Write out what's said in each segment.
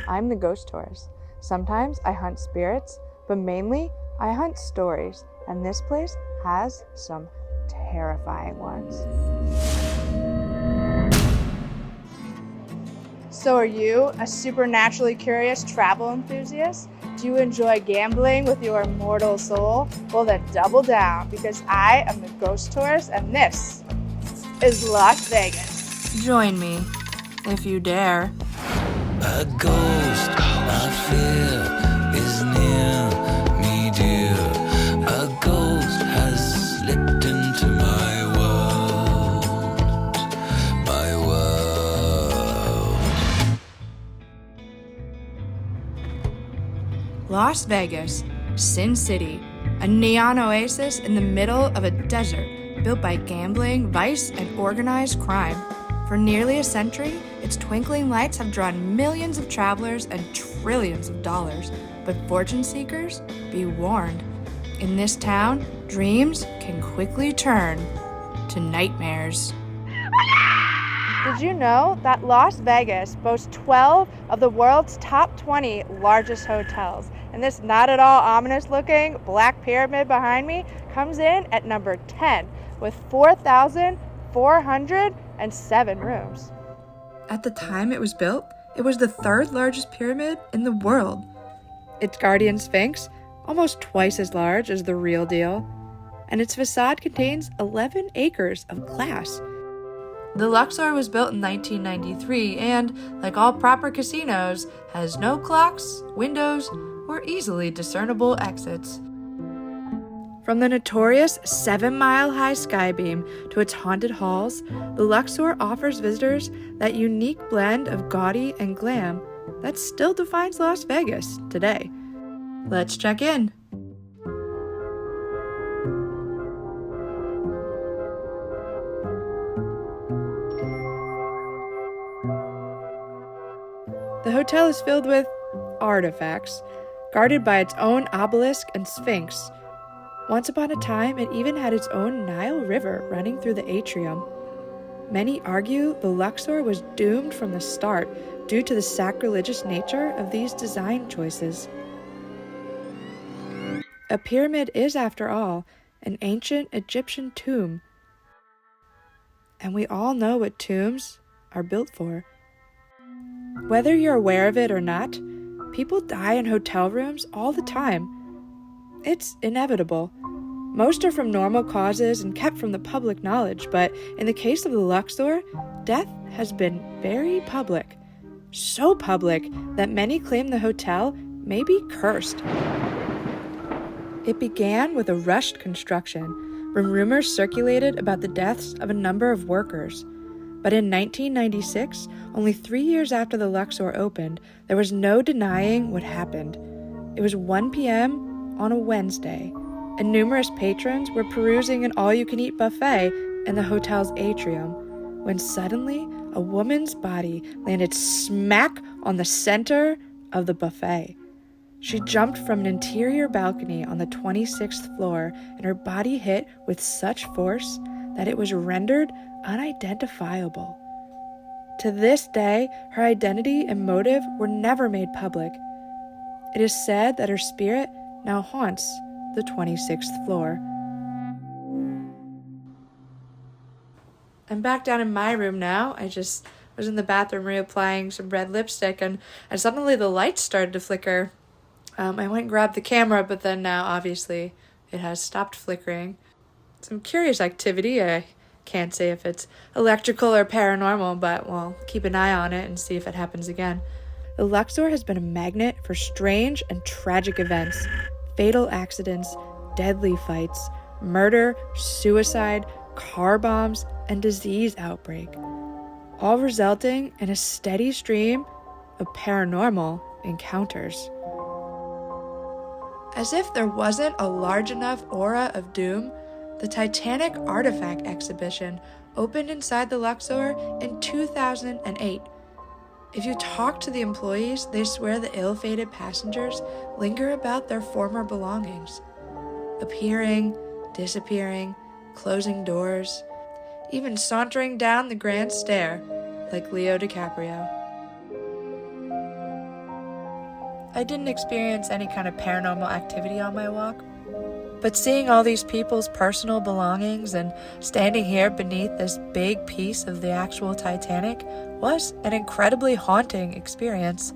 I'm the ghost tourist. Sometimes I hunt spirits, but mainly I hunt stories, and this place has some terrifying ones. So are you a supernaturally curious travel enthusiast? Do you enjoy gambling with your immortal soul? Well then double down, because I am the ghost tourist and this is Las Vegas. Join me, if you dare. A ghost I fear is near me, dear. A ghost has slipped into my world, my world. Las Vegas, Sin City, a neon oasis in the middle of a desert built by gambling, vice, and organized crime. For nearly a century, its twinkling lights have drawn millions of travelers and trillions of dollars. But fortune seekers, be warned. In this town, dreams can quickly turn to nightmares. Did you know that Las Vegas boasts 12 of the world's top 20 largest hotels? And this not at all ominous looking black pyramid behind me comes in at number 10 with 4,407 rooms. At the time it was built, it was the third largest pyramid in the world. Its guardian sphinx, almost twice as large as the real deal, and its facade contains 11 acres of glass. The Luxor was built in 1993 and, like all proper casinos, has no clocks, windows, or easily discernible exits. From the notorious 7-mile-high skybeam to its haunted halls, the Luxor offers visitors that unique blend of gaudy and glam that still defines Las Vegas today. Let's check in. The hotel is filled with artifacts, guarded by its own obelisk and sphinx. Once upon a time, it even had its own Nile River running through the atrium. Many argue the Luxor was doomed from the start due to the sacrilegious nature of these design choices. A pyramid is, after all, an ancient Egyptian tomb. And we all know what tombs are built for. Whether you're aware of it or not, people die in hotel rooms all the time. It's inevitable. Most are from normal causes and kept from the public knowledge, but in the case of the Luxor, death has been very public. So public that many claim the hotel may be cursed. It began with a rushed construction, when rumors circulated about the deaths of a number of workers. But in 1996, only 3 years after the Luxor opened, there was no denying what happened. It was 1 p.m. on a Wednesday, and numerous patrons were perusing an all-you-can-eat buffet in the hotel's atrium, when suddenly a woman's body landed smack on the center of the buffet. She jumped from an interior balcony on the 26th floor, and her body hit with such force that it was rendered unidentifiable. To this day, her identity and motive were never made public. It is said that her spirit now haunts the 26th floor. I'm back down in my room now. I just was in the bathroom reapplying some red lipstick, and suddenly the lights started to flicker. I went and grabbed the camera, but then now obviously it has stopped flickering. Some curious activity. I can't say if it's electrical or paranormal, but we'll keep an eye on it and see if it happens again. The Luxor has been a magnet for strange and tragic events, fatal accidents, deadly fights, murder, suicide, car bombs, and disease outbreak, all resulting in a steady stream of paranormal encounters. As if there wasn't a large enough aura of doom, the Titanic Artifact exhibition opened inside the Luxor in 2008. If you talk to the employees, they swear the ill-fated passengers linger about their former belongings, appearing, disappearing, closing doors, even sauntering down the grand stair like Leo DiCaprio. I didn't experience any kind of paranormal activity on my walk, but seeing all these people's personal belongings and standing here beneath this big piece of the actual Titanic was an incredibly haunting experience.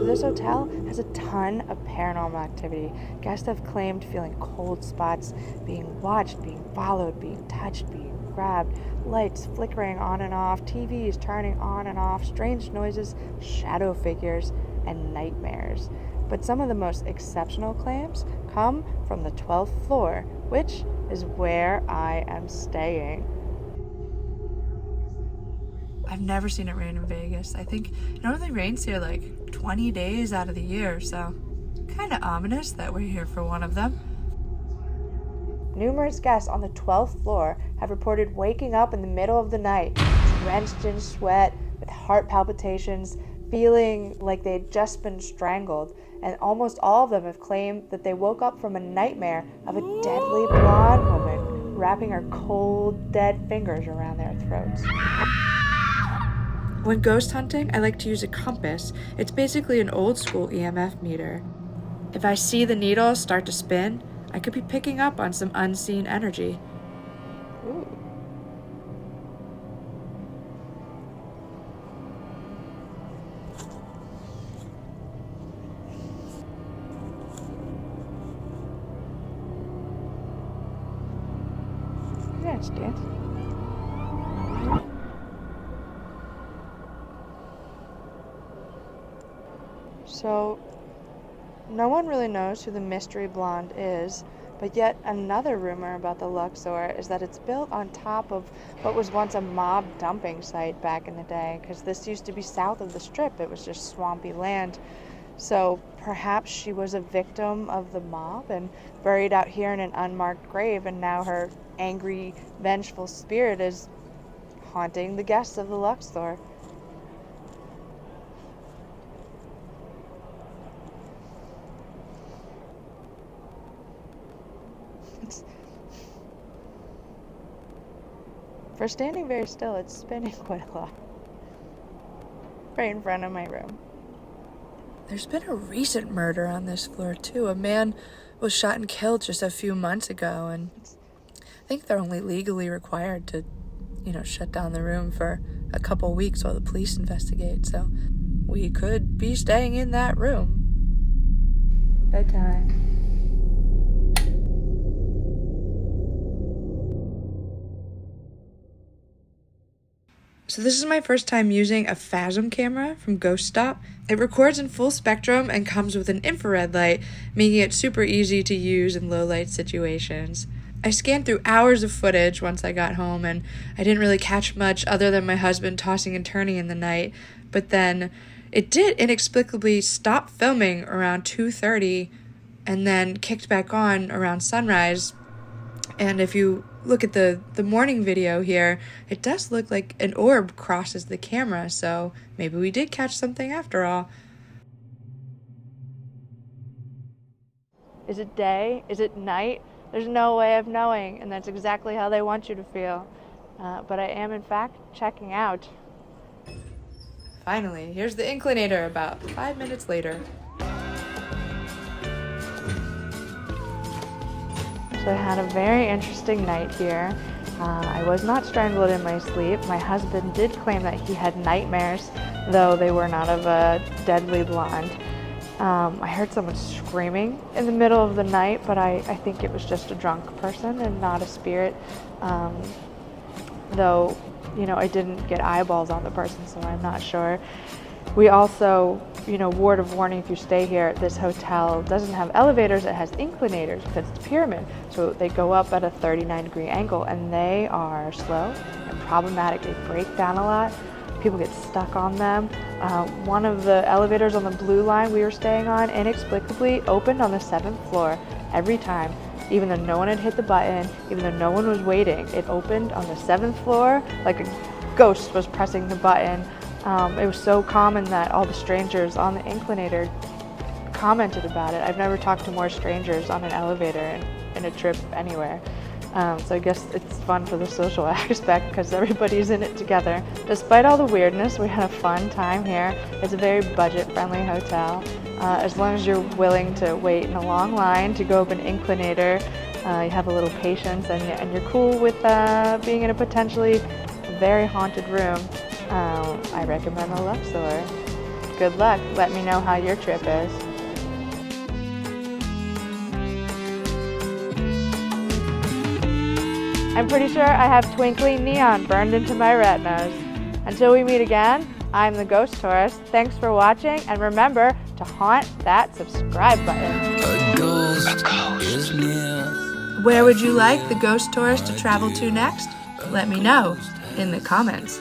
This hotel has a ton of paranormal activity. Guests have claimed feeling cold spots, being watched, being followed, being touched, being grabbed, lights flickering on and off, TVs turning on and off, strange noises, shadow figures, and nightmares. But some of the most exceptional claims come from the 12th floor, which is where I am staying. I've never seen it rain in Vegas. I think it only rains here like 20 days out of the year, so kind of ominous that we're here for one of them. Numerous guests on the 12th floor have reported waking up in the middle of the night, drenched in sweat, with heart palpitations, feeling like they'd just been strangled, and almost all of them have claimed that they woke up from a nightmare of a deadly blonde woman wrapping her cold, dead fingers around their throats. When ghost hunting, I like to use a compass. It's basically an old school EMF meter. If I see the needle start to spin, I could be picking up on some unseen energy. Ooh. Dance, dance. So, no one really knows who the mystery blonde is, but yet another rumor about the Luxor is that it's built on top of what was once a mob dumping site back in the day, because this used to be south of the Strip. It was just swampy land. So perhaps she was a victim of the mob and buried out here in an unmarked grave, and now her angry, vengeful spirit is haunting the guests of the Luxor. For standing very still, it's spinning quite a lot. Right in front of my room. There's been a recent murder on this floor, too. A man was shot and killed just a few months ago, and I think they're only legally required to, shut down the room for a couple weeks while the police investigate, so we could be staying in that room. Bedtime. So this is my first time using a Phasm camera from Ghost Stop. It records in full spectrum and comes with an infrared light, making it super easy to use in low light situations. I scanned through hours of footage once I got home, and I didn't really catch much other than my husband tossing and turning in the night. But then it did inexplicably stop filming around 2:30 and then kicked back on around sunrise. And if you look at the morning video here, it does look like an orb crosses the camera, so maybe we did catch something after all. Is it day? Is it night? There's no way of knowing, and that's exactly how they want you to feel. But I am, in fact, checking out. Finally, here's the inclinator about 5 minutes later. So I had a very interesting night here. I was not strangled in my sleep. My husband did claim that he had nightmares, though they were not of a deadly blonde. I heard someone screaming in the middle of the night, but I think it was just a drunk person and not a spirit. Though, I didn't get eyeballs on the person, so I'm not sure. We also, word of warning, if you stay here, this hotel doesn't have elevators, it has inclinators because it's a pyramid. So they go up at a 39-degree angle, and they are slow and problematic. They break down a lot. People get stuck on them. One of the elevators on the blue line we were staying on inexplicably opened on the 7th floor every time. Even though no one had hit the button, even though no one was waiting, it opened on the 7th floor like a ghost was pressing the button. It was so common that all the strangers on the inclinator commented about it. I've never talked to more strangers on an elevator in a trip anywhere. So I guess it's fun for the social aspect because everybody's in it together. Despite all the weirdness, we had a fun time here. It's a very budget-friendly hotel. As long as you're willing to wait in a long line to go up an inclinator, you have a little patience, and you're cool with being in a potentially very haunted room, I recommend the Luxor. Good luck. Let me know how your trip is. I'm pretty sure I have twinkling neon burned into my retinas. Until we meet again, I'm the Ghost Tourist. Thanks for watching, and remember to haunt that subscribe button. A ghost is near. Where would you like the Ghost Tourist to travel to next? Let me know in the comments.